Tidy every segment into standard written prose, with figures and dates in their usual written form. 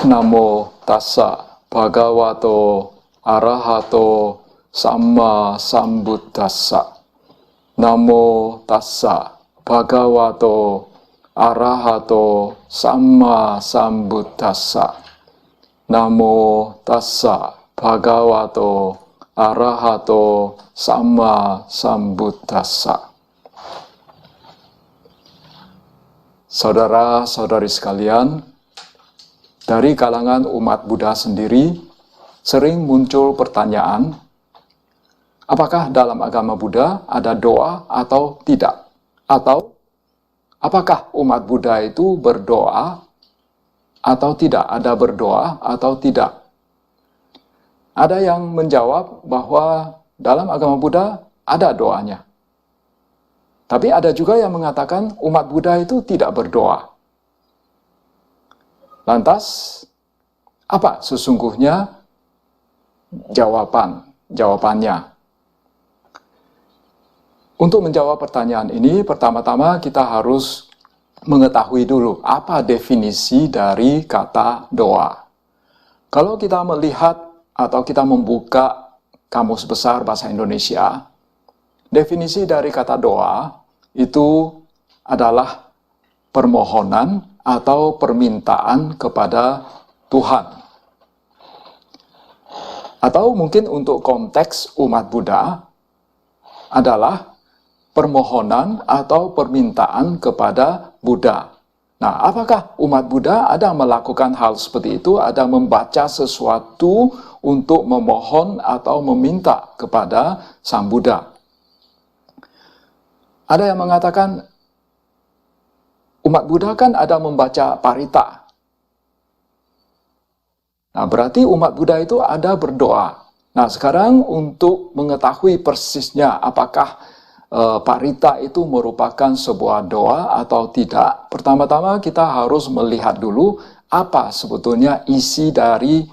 Namo tassa bhagavato arahato samma sambuddhassa. Namo tassa bhagavato arahato samma sambuddhassa. Namo tassa bhagavato arahato samma sambuddhassa. Saudara-saudari sekalian, dari kalangan umat Buddha sendiri sering muncul pertanyaan, apakah dalam agama Buddha ada doa atau tidak? Atau apakah umat Buddha itu berdoa atau tidak? Ada berdoa atau tidak? Ada yang menjawab bahwa dalam agama Buddha ada doanya. Tapi ada juga yang mengatakan umat Buddha itu tidak berdoa. Lantas, apa sesungguhnya jawabannya? Untuk menjawab pertanyaan ini, pertama-tama kita harus mengetahui dulu apa definisi dari kata doa. Kalau kita melihat atau kita membuka Kamus Besar Bahasa Indonesia, definisi dari kata doa itu adalah permohonan atau permintaan kepada Tuhan. Atau mungkin untuk konteks umat Buddha adalah permohonan atau permintaan kepada Buddha. Nah, apakah umat Buddha ada melakukan hal seperti itu? Ada membaca sesuatu untuk memohon atau meminta kepada Sang Buddha? Ada yang mengatakan, umat Buddha kan ada membaca parita. Nah, berarti umat Buddha itu ada berdoa. Nah, sekarang untuk mengetahui persisnya apakah parita itu merupakan sebuah doa atau tidak, pertama-tama kita harus melihat dulu apa sebetulnya isi dari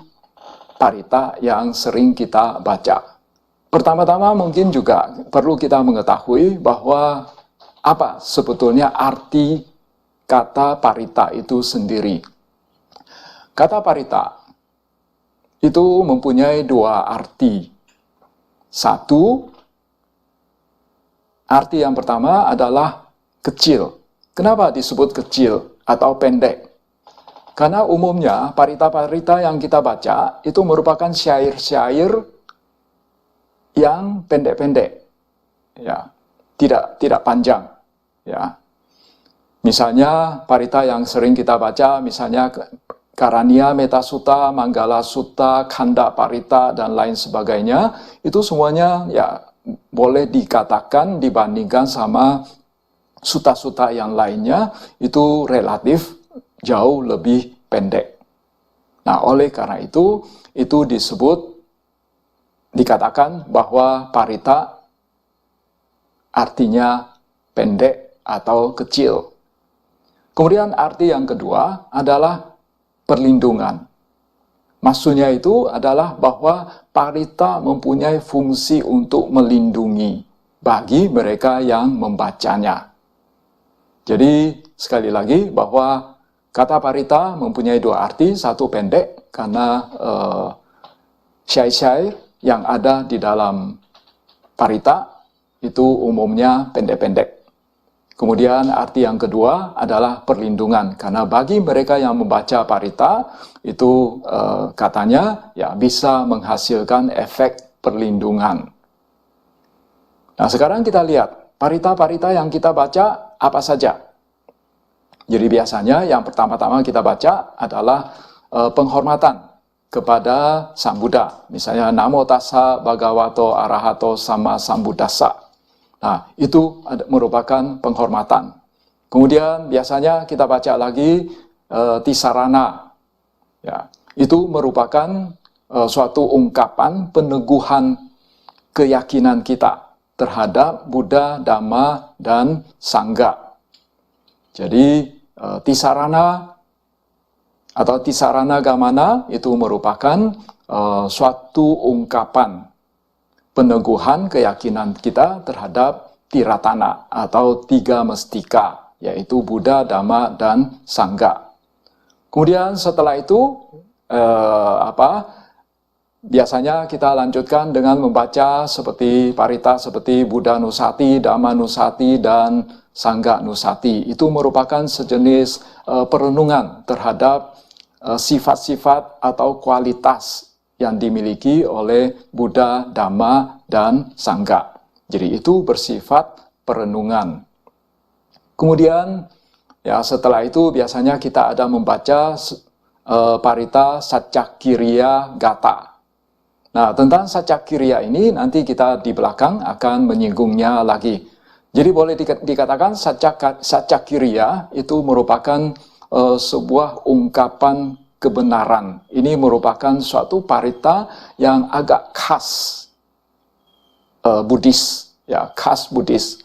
parita yang sering kita baca. Pertama-tama mungkin juga perlu kita mengetahui bahwa apa sebetulnya arti kata parita itu sendiri. Kata parita itu mempunyai dua arti. Satu, arti yang pertama adalah kecil. Kenapa disebut kecil atau pendek? Karena umumnya parita-parita yang kita baca itu merupakan syair-syair yang pendek-pendek, ya, tidak panjang, ya. Misalnya parita yang sering kita baca, misalnya Karania Metta Sutta, Manggala Sutta, Khanda Parita dan lain sebagainya, itu semuanya ya boleh dikatakan dibandingkan sama sutta-sutta yang lainnya itu relatif jauh lebih pendek. Nah, oleh karena itu dikatakan bahwa parita artinya pendek atau kecil. Kemudian arti yang kedua adalah perlindungan. Maksudnya itu adalah bahwa parita mempunyai fungsi untuk melindungi bagi mereka yang membacanya. Jadi sekali lagi bahwa kata parita mempunyai dua arti, satu pendek karena syair-syair yang ada di dalam parita itu umumnya pendek-pendek. Kemudian arti yang kedua adalah perlindungan, karena bagi mereka yang membaca parita itu katanya ya bisa menghasilkan efek perlindungan. Nah, sekarang kita lihat parita-parita yang kita baca apa saja. Jadi biasanya yang pertama-tama kita baca adalah penghormatan kepada Sang Buddha. Misalnya Namo tassa bhagavato arahato samma sambuddhassa. Nah, itu merupakan penghormatan. Kemudian biasanya kita baca lagi tisarana. Ya, itu merupakan suatu ungkapan peneguhan keyakinan kita terhadap Buddha, Dhamma, dan Sangha. Jadi tisarana atau tisarana gamana itu merupakan suatu ungkapan peneguhan keyakinan kita terhadap tiratana atau tiga mestika, yaitu Buddha, Dhamma, dan Sangha. Kemudian setelah itu biasanya kita lanjutkan dengan membaca seperti parita, seperti Buddha Nusati, Dhamma Nusati, dan Sangha Nusati. Itu merupakan sejenis perenungan terhadap sifat-sifat atau kualitas yang dimiliki oleh Buddha, Dhamma, dan Sangha. Jadi itu bersifat perenungan. Kemudian ya setelah itu biasanya kita ada membaca parita Saccakiriya Gata. Nah, tentang Saccakiriya ini nanti kita di belakang akan menyinggungnya lagi. Jadi boleh dikatakan Saccakiriya itu merupakan sebuah ungkapan kebenaran. Ini merupakan suatu parita yang agak khas Buddhis, ya, khas Buddhis.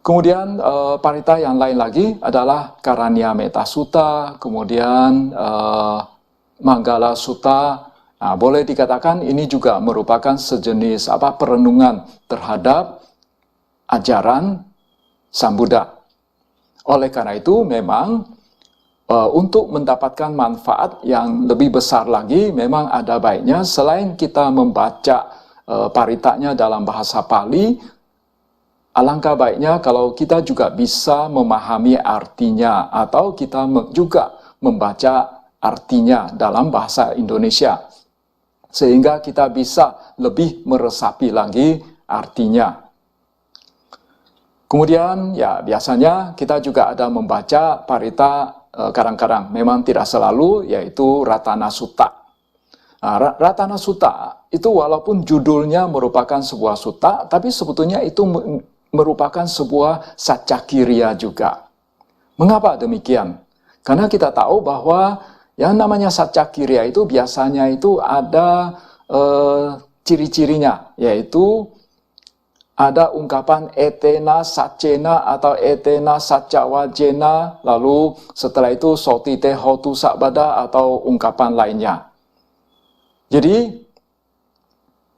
Kemudian parita yang lain lagi adalah Karanya Metta Sutta, kemudian Manggala Sutta. Nah, boleh dikatakan ini juga merupakan sejenis perenungan terhadap ajaran Sang Buddha. Oleh karena itu memang untuk mendapatkan manfaat yang lebih besar lagi, memang ada baiknya selain kita membaca paritanya dalam bahasa Pali, alangkah baiknya kalau kita juga bisa memahami artinya atau kita juga membaca artinya dalam bahasa Indonesia. Sehingga kita bisa lebih meresapi lagi artinya. Kemudian ya biasanya kita juga ada membaca parita kadang-kadang, memang tidak selalu, yaitu Ratana Sutta. Nah, Ratana Sutta itu walaupun judulnya merupakan sebuah sutta, tapi sebetulnya itu merupakan sebuah Saccakiriya juga. Mengapa demikian? Karena kita tahu bahwa yang namanya Saccakiriya itu biasanya itu ada ciri-cirinya, yaitu ada ungkapan etena saccena atau etena saccawajena, lalu setelah itu sotite hotu sabada atau ungkapan lainnya. Jadi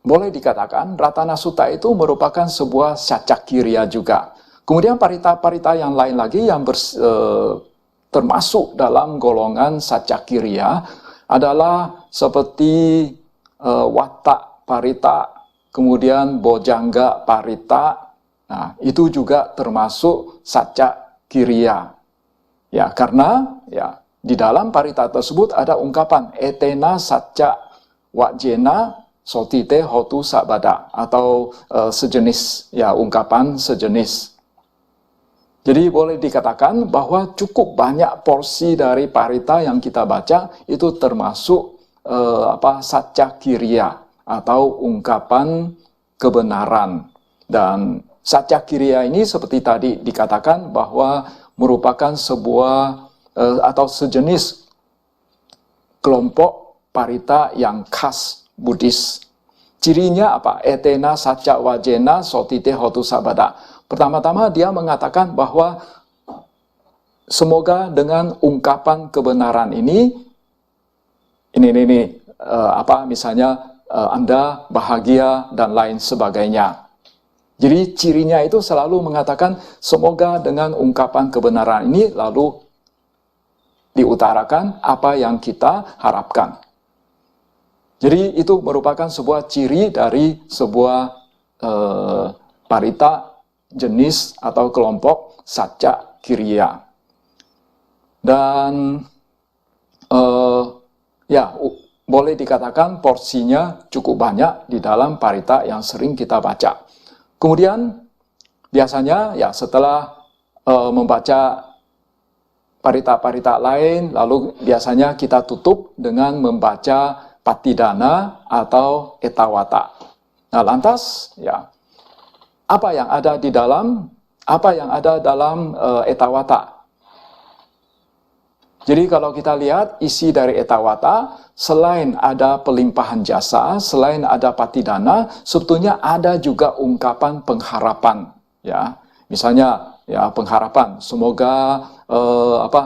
boleh dikatakan Ratana Sutta itu merupakan sebuah Saccakiriya juga. Kemudian parita-parita yang lain lagi yang termasuk dalam golongan Saccakiriya adalah seperti Watta Parita, kemudian Bojangga Parita. Nah, itu juga termasuk Saccakiriya. Ya, karena ya di dalam parita tersebut ada ungkapan etena sacca wajena sotite hotu sabada atau sejenis ya ungkapan sejenis. Jadi boleh dikatakan bahwa cukup banyak porsi dari parita yang kita baca itu termasuk Saccakiriya atau ungkapan kebenaran. Dan Saccakiriya ini seperti tadi dikatakan bahwa merupakan sebuah atau sejenis kelompok parita yang khas Buddhis. Cirinya apa? Etena sacca wajena sotite hotu sabada. Pertama-tama dia mengatakan bahwa semoga dengan ungkapan kebenaran ini misalnya Anda bahagia dan lain sebagainya. Jadi cirinya itu selalu mengatakan semoga dengan ungkapan kebenaran ini lalu diutarakan apa yang kita harapkan. Jadi itu merupakan sebuah ciri dari sebuah parita jenis atau kelompok Saccakiriya. Dan boleh dikatakan porsinya cukup banyak di dalam parita yang sering kita baca. Kemudian biasanya ya setelah membaca parita-parita lain, lalu biasanya kita tutup dengan membaca Patidana atau Etawata. Nah, lantas ya apa yang ada dalam Etawata? Jadi kalau kita lihat isi dari Etawata, selain ada pelimpahan jasa, selain ada Patidana, sebetulnya ada juga ungkapan pengharapan, ya. Misalnya ya pengharapan, semoga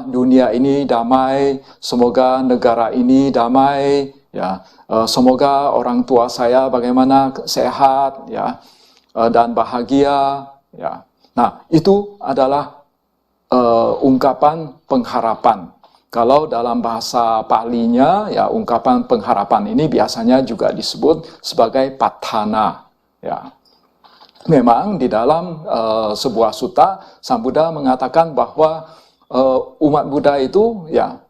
dunia ini damai, semoga negara ini damai, ya. Semoga orang tua saya bagaimana sehat, ya. Dan bahagia, ya. Nah, itu adalah ungkapan pengharapan. Kalau dalam bahasa Palinya, ya ungkapan pengharapan ini biasanya juga disebut sebagai patthana. Ya. Memang di dalam sebuah sutta, Sang Buddha mengatakan bahwa umat Buddha itu ya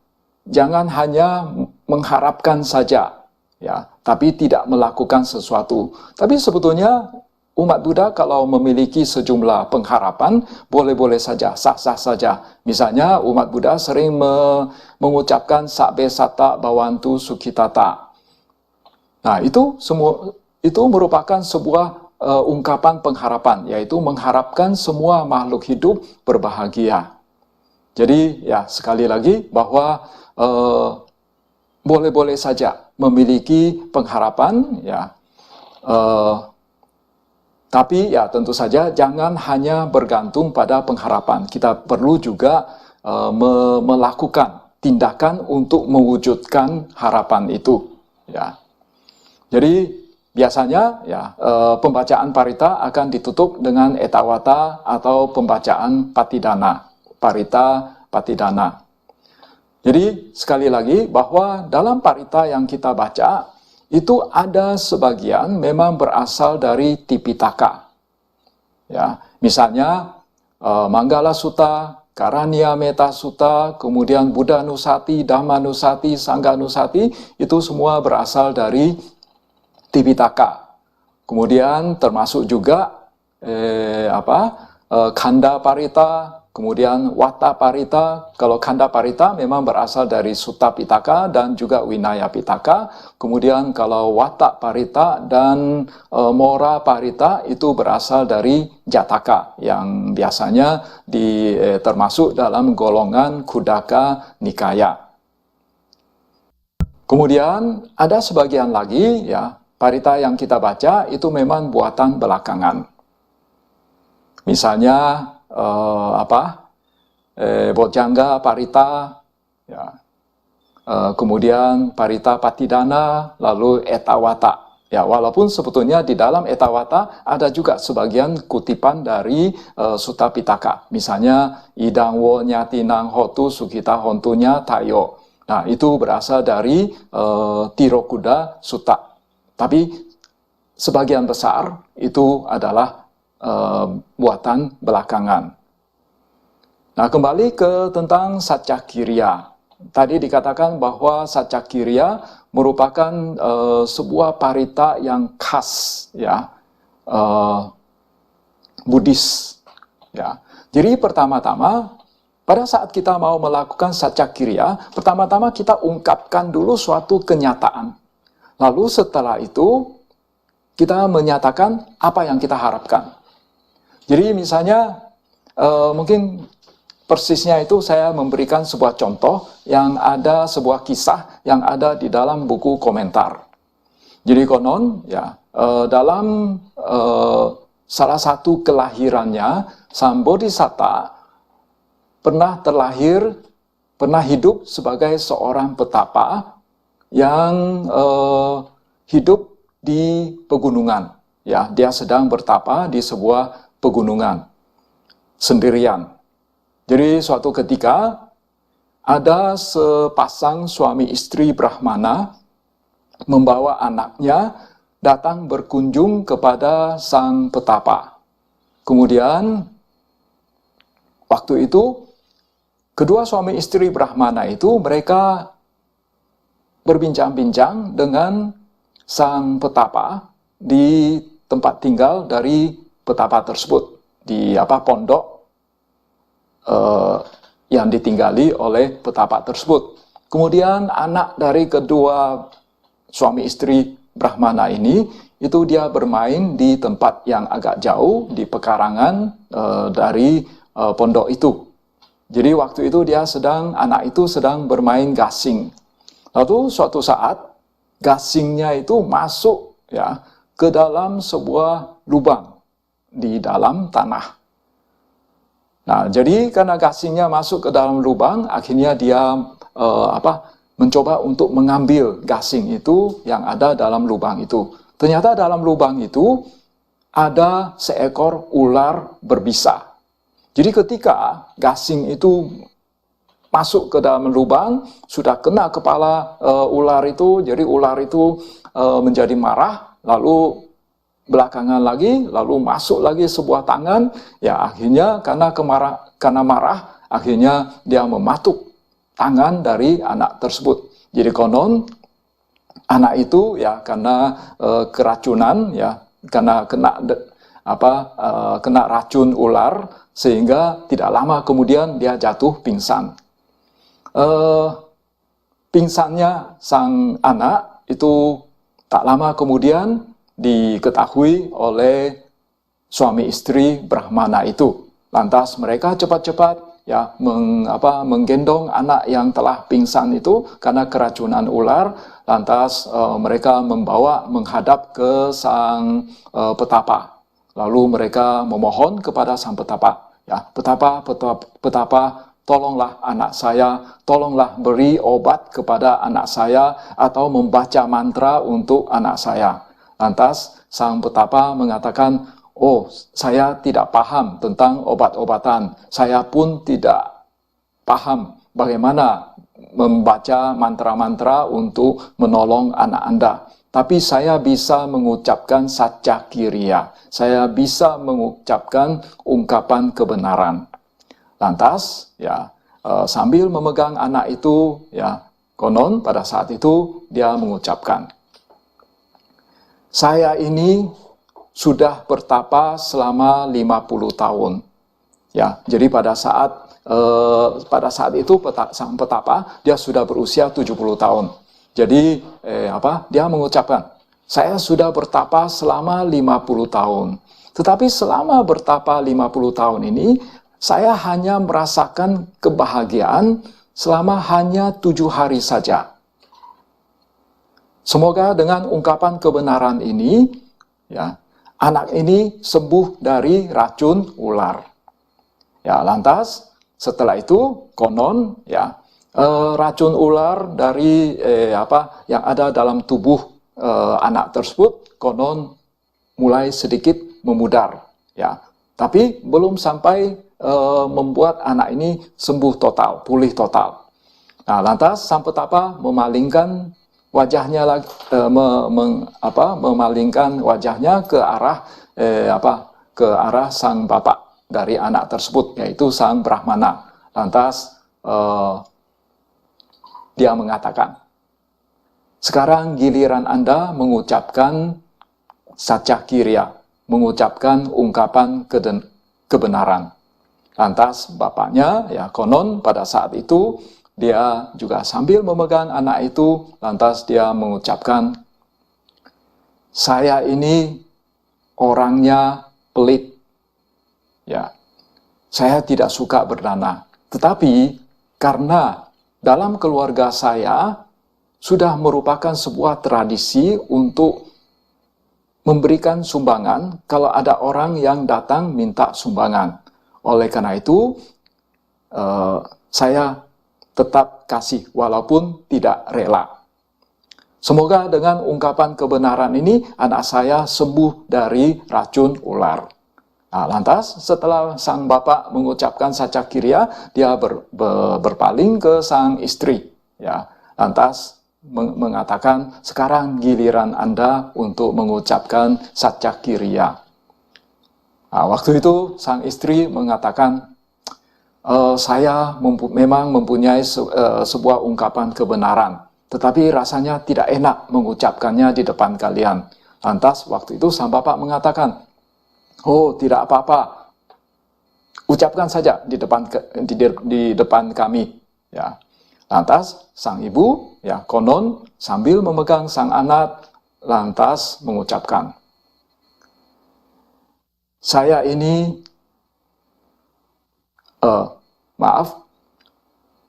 jangan hanya mengharapkan saja, ya, tapi tidak melakukan sesuatu. Tapi sebetulnya umat Buddha kalau memiliki sejumlah pengharapan, boleh-boleh saja, sah-sah saja. Misalnya umat Buddha sering mengucapkan sabbe satta bhavantu sukhitata. Nah, itu merupakan sebuah ungkapan pengharapan, yaitu mengharapkan semua makhluk hidup berbahagia. Jadi ya sekali lagi bahwa boleh-boleh saja memiliki pengharapan, ya, tapi ya tentu saja jangan hanya bergantung pada pengharapan. Kita perlu juga melakukan tindakan untuk mewujudkan harapan itu. Ya. Jadi biasanya ya pembacaan parita akan ditutup dengan etawata atau pembacaan patidana, parita patidana. Jadi sekali lagi bahwa dalam parita yang kita baca itu ada sebagian memang berasal dari Tipitaka. Ya, misalnya Manggala Sutta, Karaniya Metta Sutta, kemudian Buddha Nusati, Dhamma Nusati, Sangha Nusati, itu semua berasal dari Tipitaka. Kemudian termasuk juga Khanda Parita, kemudian Watta Parita. Kalau Khanda Parita memang berasal dari Sutta Pitaka dan juga Vinaya Pitaka. Kemudian kalau Watta Parita dan Mora Parita itu berasal dari Jataka yang biasanya termasuk dalam golongan Khuddaka Nikaya. Kemudian ada sebagian lagi ya parita yang kita baca itu memang buatan belakangan. Misalnya Bojjhanga Parita, ya. Kemudian Parita Patidana, lalu Etawata. Ya, walaupun sebetulnya di dalam Etawata ada juga sebagian kutipan dari Sutta Pitaka. Misalnya Idang wo nyatinang hotu sukita hontunya tayo. Nah, itu berasal dari Tirokuda Sutta. Tapi sebagian besar itu adalah buatan belakangan. Nah, kembali ke tentang Saccakiriya. Tadi dikatakan bahwa Saccakiriya merupakan sebuah parita yang khas, ya, Buddhis. Ya. Jadi pertama-tama pada saat kita mau melakukan Saccakiriya, pertama-tama kita ungkapkan dulu suatu kenyataan. Lalu setelah itu, kita menyatakan apa yang kita harapkan. Jadi misalnya, mungkin persisnya itu saya memberikan sebuah contoh yang ada sebuah kisah yang ada di dalam buku komentar. Jadi konon, ya, dalam salah satu kelahirannya, Sang Bodhisatta pernah hidup sebagai seorang petapa yang hidup di pegunungan. Ya, dia sedang bertapa di sebuah pegunungan sendirian. Jadi suatu ketika ada sepasang suami istri Brahmana membawa anaknya datang berkunjung kepada sang petapa. Kemudian waktu itu kedua suami istri Brahmana itu mereka berbincang-bincang dengan sang petapa di tempat tinggal dari petapa tersebut, di pondok yang ditinggali oleh petapa tersebut. Kemudian anak dari kedua suami istri Brahmana ini itu dia bermain di tempat yang agak jauh di pekarangan dari pondok itu. Jadi waktu itu anak itu sedang bermain gasing. Lalu suatu saat gasingnya itu masuk ya ke dalam sebuah lubang di dalam tanah. Nah, jadi karena gasingnya masuk ke dalam lubang, akhirnya dia mencoba untuk mengambil gasing itu yang ada dalam lubang itu. Ternyata dalam lubang itu ada seekor ular berbisa. Jadi ketika gasing itu masuk ke dalam lubang, sudah kena kepala ular itu, jadi ular itu menjadi marah, lalu belakangan lagi, lalu masuk lagi sebuah tangan, ya akhirnya karena marah, akhirnya dia mematuk tangan dari anak tersebut. Jadi konon anak itu ya karena keracunan, ya karena kena racun ular, sehingga tidak lama kemudian dia jatuh pingsan. Pingsannya sang anak itu tak lama kemudian diketahui oleh suami istri Brahmana itu. Lantas mereka cepat-cepat ya menggendong anak yang telah pingsan itu karena keracunan ular. Lantas mereka menghadap ke sang petapa. Lalu mereka memohon kepada sang petapa, ya petapa, tolonglah anak saya, tolonglah beri obat kepada anak saya atau membaca mantra untuk anak saya. Lantas sang petapa mengatakan, oh saya tidak paham tentang obat-obatan, saya pun tidak paham bagaimana membaca mantra-mantra untuk menolong anak Anda. Tapi saya bisa mengucapkan saja kiriya, saya bisa mengucapkan ungkapan kebenaran. Lantas, ya sambil memegang anak itu, ya konon pada saat itu dia mengucapkan, saya ini sudah bertapa selama 50 tahun. Ya, jadi pada saat itu sang petapa dia sudah berusia 70 tahun. Jadi dia mengucapkan, saya sudah bertapa selama 50 tahun. Tetapi selama bertapa 50 tahun ini, saya hanya merasakan kebahagiaan selama hanya 7 hari saja. Semoga dengan ungkapan kebenaran ini, ya, anak ini sembuh dari racun ular. Ya, lantas setelah itu konon ya racun ular dari yang ada dalam tubuh anak tersebut konon mulai sedikit memudar. Ya, tapi belum sampai membuat anak ini sembuh total, pulih total. Nah, lantas sang petapa memalingkan wajahnya memalingkan wajahnya ke arah sang bapak dari anak tersebut, yaitu sang Brahmana. Lantas dia mengatakan, sekarang giliran Anda mengucapkan saja kiriya, mengucapkan ungkapan kebenaran. Lantas bapaknya, ya konon pada saat itu, dia juga sambil memegang anak itu, lantas dia mengucapkan, saya ini orangnya pelit. Ya, saya tidak suka berdana. Tetapi karena dalam keluarga saya sudah merupakan sebuah tradisi untuk memberikan sumbangan kalau ada orang yang datang minta sumbangan. Oleh karena itu, saya tetap kasih walaupun tidak rela. Semoga dengan ungkapan kebenaran ini anak saya sembuh dari racun ular. Nah, lantas setelah sang bapak mengucapkan saja kiriya, dia berpaling ke sang istri. Ya, lantas mengatakan, sekarang giliran Anda untuk mengucapkan saja kiriya. Nah, waktu itu sang istri mengatakan, saya memang mempunyai sebuah ungkapan kebenaran, tetapi rasanya tidak enak mengucapkannya di depan kalian. Lantas waktu itu sang bapak mengatakan, oh tidak apa-apa, ucapkan saja di depan kami. Ya. Lantas sang ibu, ya konon sambil memegang sang anak, lantas mengucapkan, saya ini,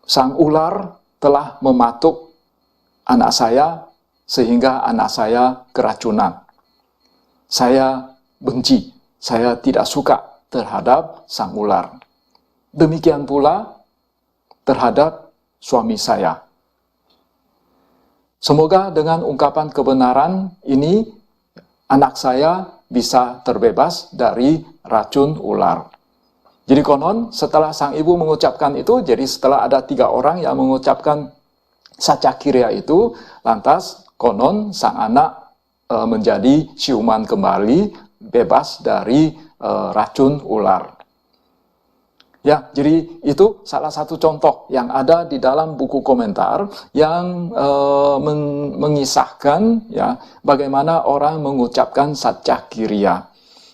sang ular telah mematuk anak saya sehingga anak saya keracunan. Saya benci, saya tidak suka terhadap sang ular. Demikian pula terhadap suami saya. Semoga dengan ungkapan kebenaran ini, anak saya bisa terbebas dari racun ular. Jadi konon setelah sang ibu mengucapkan itu, jadi setelah ada 3 orang yang mengucapkan Satyakiriya itu, lantas konon sang anak menjadi siuman kembali, bebas dari racun ular. Ya, jadi itu salah satu contoh yang ada di dalam buku komentar yang mengisahkan ya bagaimana orang mengucapkan Satyakiriya.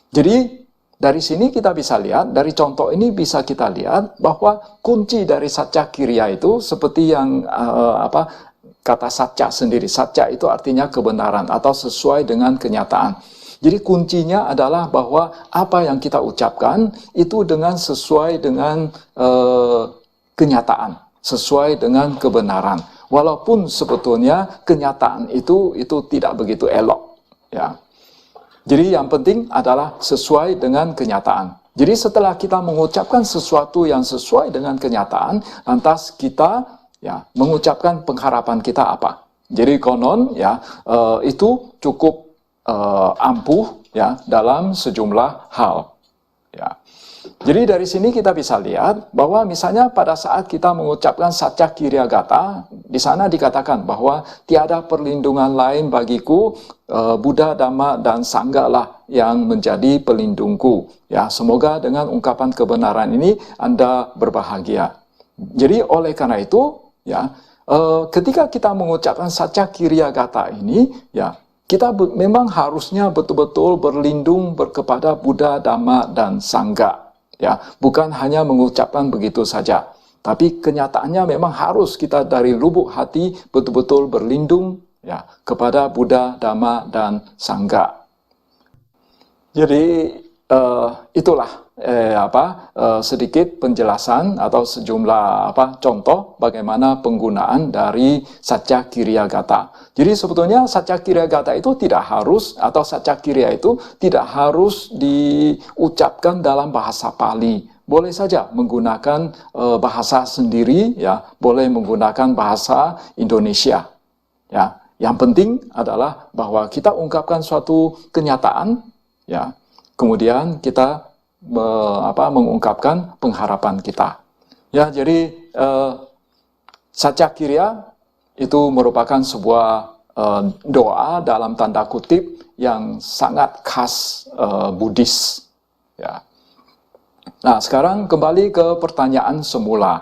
Jadi dari sini kita bisa lihat, dari contoh ini bisa kita lihat bahwa kunci dari Satyakiriya itu seperti yang kata Satya sendiri. Satya itu artinya kebenaran atau sesuai dengan kenyataan. Jadi kuncinya adalah bahwa apa yang kita ucapkan itu dengan sesuai dengan kenyataan, sesuai dengan kebenaran. Walaupun sebetulnya kenyataan itu tidak begitu elok, ya. Jadi yang penting adalah sesuai dengan kenyataan. Jadi setelah kita mengucapkan sesuatu yang sesuai dengan kenyataan, lantas kita ya mengucapkan pengharapan kita apa. Jadi konon ya itu cukup ampuh ya dalam sejumlah hal. Ya. Jadi dari sini kita bisa lihat bahwa misalnya pada saat kita mengucapkan Satyakiriya Gata, di sana dikatakan bahwa tiada perlindungan lain bagiku, Buddha, Dhamma, dan Sangha lah yang menjadi pelindungku. Ya, semoga dengan ungkapan kebenaran ini Anda berbahagia. Jadi oleh karena itu, ya, ketika kita mengucapkan Satyakiriya Gata ini, ya, kita memang harusnya betul-betul berlindung kepada Buddha, Dhamma, dan Sangha. Ya, bukan hanya mengucapkan begitu saja. Tapi kenyataannya memang harus kita dari lubuk hati betul-betul berlindung ya, kepada Buddha, Dhamma, dan Sangha. Jadi itulah sedikit penjelasan atau sejumlah contoh bagaimana penggunaan dari Satyakiriya Gata. Jadi sebetulnya Satyakiriya Gata itu tidak harus, atau Satyakiriya itu tidak harus diucapkan dalam bahasa Pali. Boleh saja menggunakan bahasa sendiri, ya, boleh menggunakan bahasa Indonesia. Ya, yang penting adalah bahwa kita ungkapkan suatu kenyataan, ya, kemudian kita mengungkapkan pengharapan kita. Ya, jadi Satyakiriya itu merupakan sebuah doa dalam tanda kutip yang sangat khas Buddhis. Ya. Nah, sekarang kembali ke pertanyaan semula.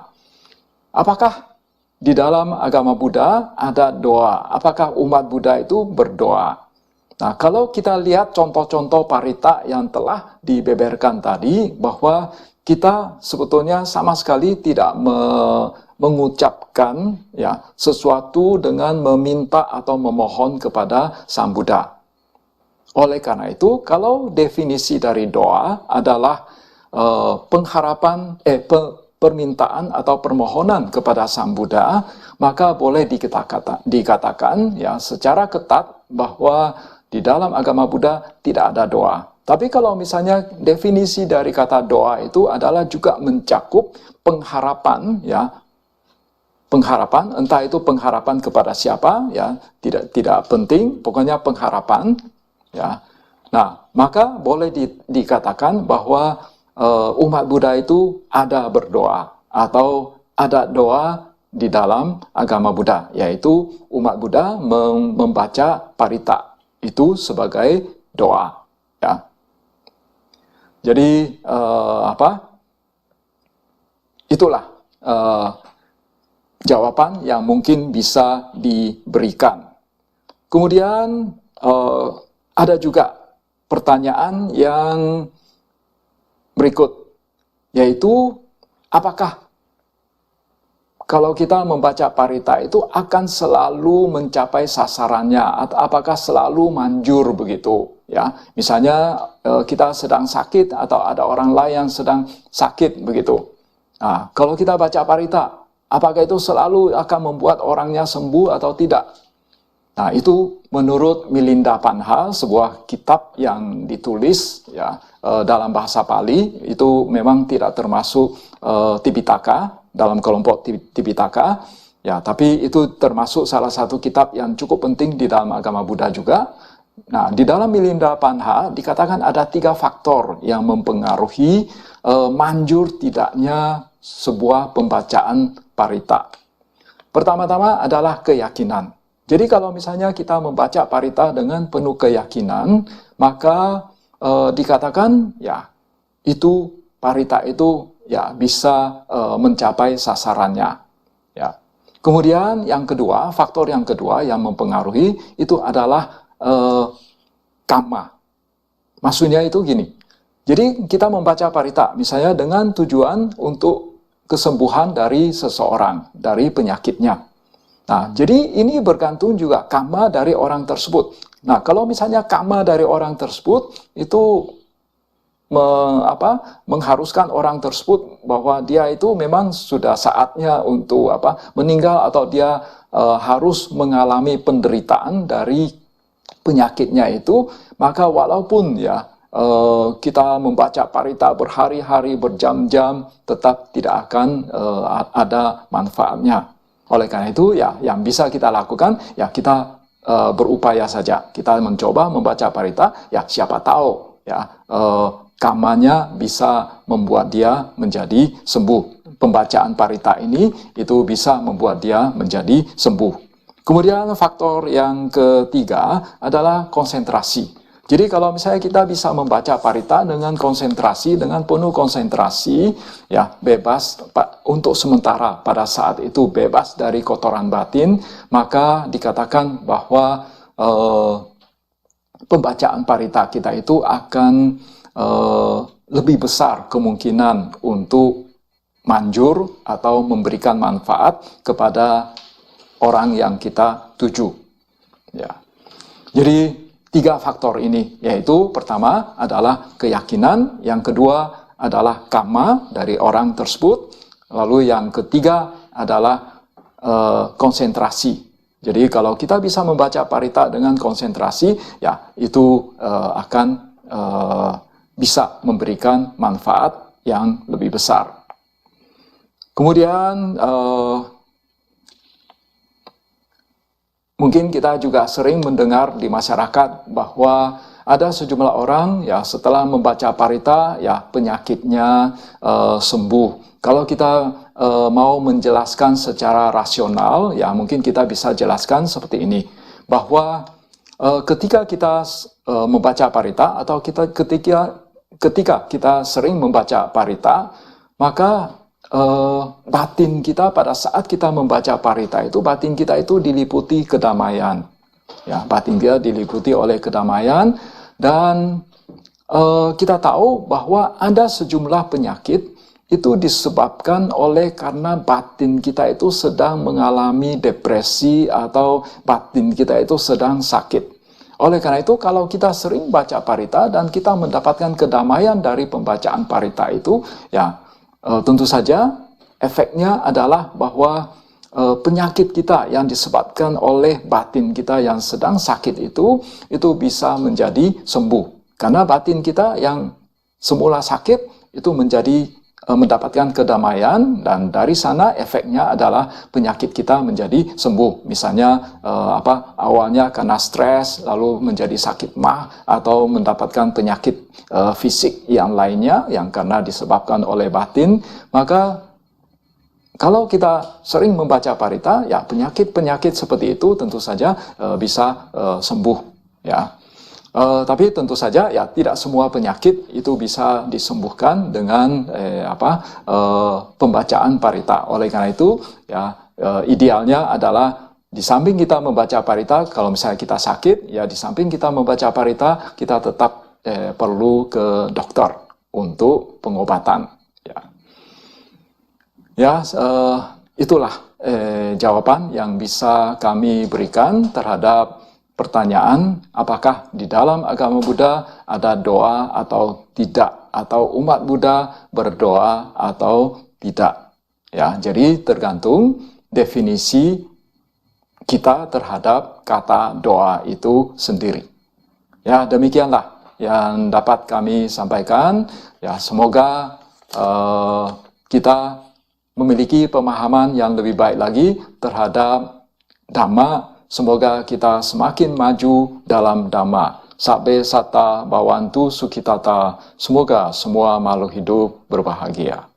Apakah di dalam agama Buddha ada doa? Apakah umat Buddha itu berdoa? Nah, kalau kita lihat contoh-contoh parita yang telah dibeberkan tadi, bahwa kita sebetulnya sama sekali tidak mengucapkan ya sesuatu dengan meminta atau memohon kepada Sang Buddha. Oleh karena itu, kalau definisi dari doa adalah permintaan atau permohonan kepada Sang Buddha, maka boleh dikatakan ya secara ketat bahwa di dalam agama Buddha tidak ada doa. Tapi kalau misalnya definisi dari kata doa itu adalah juga mencakup pengharapan, ya, pengharapan, entah itu pengharapan kepada siapa, ya, tidak penting, pokoknya pengharapan, ya. Nah, maka boleh dikatakan bahwa umat Buddha itu ada berdoa atau ada doa di dalam agama Buddha, yaitu umat Buddha membaca parita itu sebagai doa, ya. Jadi itulah jawaban yang mungkin bisa diberikan. Kemudian ada juga pertanyaan yang berikut, yaitu apakah kalau kita membaca parita itu akan selalu mencapai sasarannya, atau apakah selalu manjur begitu, ya? Misalnya kita sedang sakit atau ada orang lain yang sedang sakit begitu. Nah, kalau kita baca parita, apakah itu selalu akan membuat orangnya sembuh atau tidak? Nah, itu menurut Milinda Panha, sebuah kitab yang ditulis ya dalam bahasa Pali, itu memang tidak termasuk Tipitaka, dalam kelompok Tipitaka, ya, tapi itu termasuk salah satu kitab yang cukup penting di dalam agama Buddha juga. Nah, di dalam Milinda Panha dikatakan ada 3 faktor yang mempengaruhi manjur tidaknya sebuah pembacaan parita. Pertama-tama adalah keyakinan. Jadi kalau misalnya kita membaca parita dengan penuh keyakinan, maka dikatakan ya itu parita itu ya bisa mencapai sasarannya. Ya. Kemudian yang kedua, faktor yang kedua yang mempengaruhi itu adalah kamma. Maksudnya itu gini. Jadi kita membaca parita misalnya dengan tujuan untuk kesembuhan dari seseorang, dari penyakitnya. Nah, jadi ini bergantung juga kamma dari orang tersebut. Nah, kalau misalnya kamma dari orang tersebut itu mengharuskan orang tersebut bahwa dia itu memang sudah saatnya untuk meninggal, atau dia harus mengalami penderitaan dari penyakitnya itu, maka walaupun ya kita membaca parita berhari-hari, berjam-jam, tetap tidak akan ada manfaatnya. Oleh karena itu, ya yang bisa kita lakukan, ya kita berupaya saja. Kita mencoba membaca parita, ya siapa tahu, ya kammanya bisa membuat dia menjadi sembuh. Pembacaan parita ini itu bisa membuat dia menjadi sembuh. Kemudian faktor yang ketiga adalah konsentrasi. Jadi kalau misalnya kita bisa membaca parita dengan konsentrasi, dengan penuh konsentrasi, ya bebas untuk sementara pada saat itu bebas dari kotoran batin, maka dikatakan bahwa pembacaan parita kita itu akan lebih besar kemungkinan untuk manjur atau memberikan manfaat kepada orang yang kita tuju. Ya. Jadi 3 faktor ini, yaitu pertama adalah keyakinan, yang kedua adalah kamma dari orang tersebut, lalu yang ketiga adalah konsentrasi. Jadi kalau kita bisa membaca parita dengan konsentrasi, ya itu akan bisa memberikan manfaat yang lebih besar. Kemudian mungkin kita juga sering mendengar di masyarakat bahwa ada sejumlah orang ya setelah membaca parita ya penyakitnya sembuh. Kalau kita mau menjelaskan secara rasional, ya mungkin kita bisa jelaskan seperti ini, bahwa ketika kita membaca parita atau ketika kita sering membaca parita, maka batin kita pada saat kita membaca parita itu, batin kita itu diliputi kedamaian. Ya, batin kita diliputi oleh kedamaian, dan kita tahu bahwa ada sejumlah penyakit itu disebabkan oleh karena batin kita itu sedang mengalami depresi atau batin kita itu sedang sakit. Oleh karena itu, kalau kita sering baca parita dan kita mendapatkan kedamaian dari pembacaan parita itu, ya tentu saja efeknya adalah bahwa penyakit kita yang disebabkan oleh batin kita yang sedang sakit itu bisa menjadi sembuh. Karena batin kita yang semula sakit itu mendapatkan kedamaian, dan dari sana efeknya adalah penyakit kita menjadi sembuh. Misalnya awalnya karena stres lalu menjadi sakit mah, atau mendapatkan penyakit fisik yang lainnya yang karena disebabkan oleh batin, maka kalau kita sering membaca parita, ya penyakit-penyakit seperti itu tentu saja bisa sembuh, ya. Tapi tentu saja ya tidak semua penyakit itu bisa disembuhkan dengan pembacaan parita. Oleh karena itu ya idealnya adalah di samping kita membaca parita, kalau misalnya kita sakit, ya di samping kita membaca parita, kita tetap perlu ke dokter untuk pengobatan. Itulah jawaban yang bisa kami berikan terhadap pertanyaan apakah di dalam agama Buddha ada doa atau tidak, atau umat Buddha berdoa atau tidak. Ya, jadi tergantung definisi kita terhadap kata doa itu sendiri. Ya, demikianlah yang dapat kami sampaikan. Ya, semoga kita memiliki pemahaman yang lebih baik lagi terhadap Dhamma. Semoga kita semakin maju dalam Dhamma. Sabbe Sata Bhavantu Sukhitata. Semoga semua makhluk hidup berbahagia.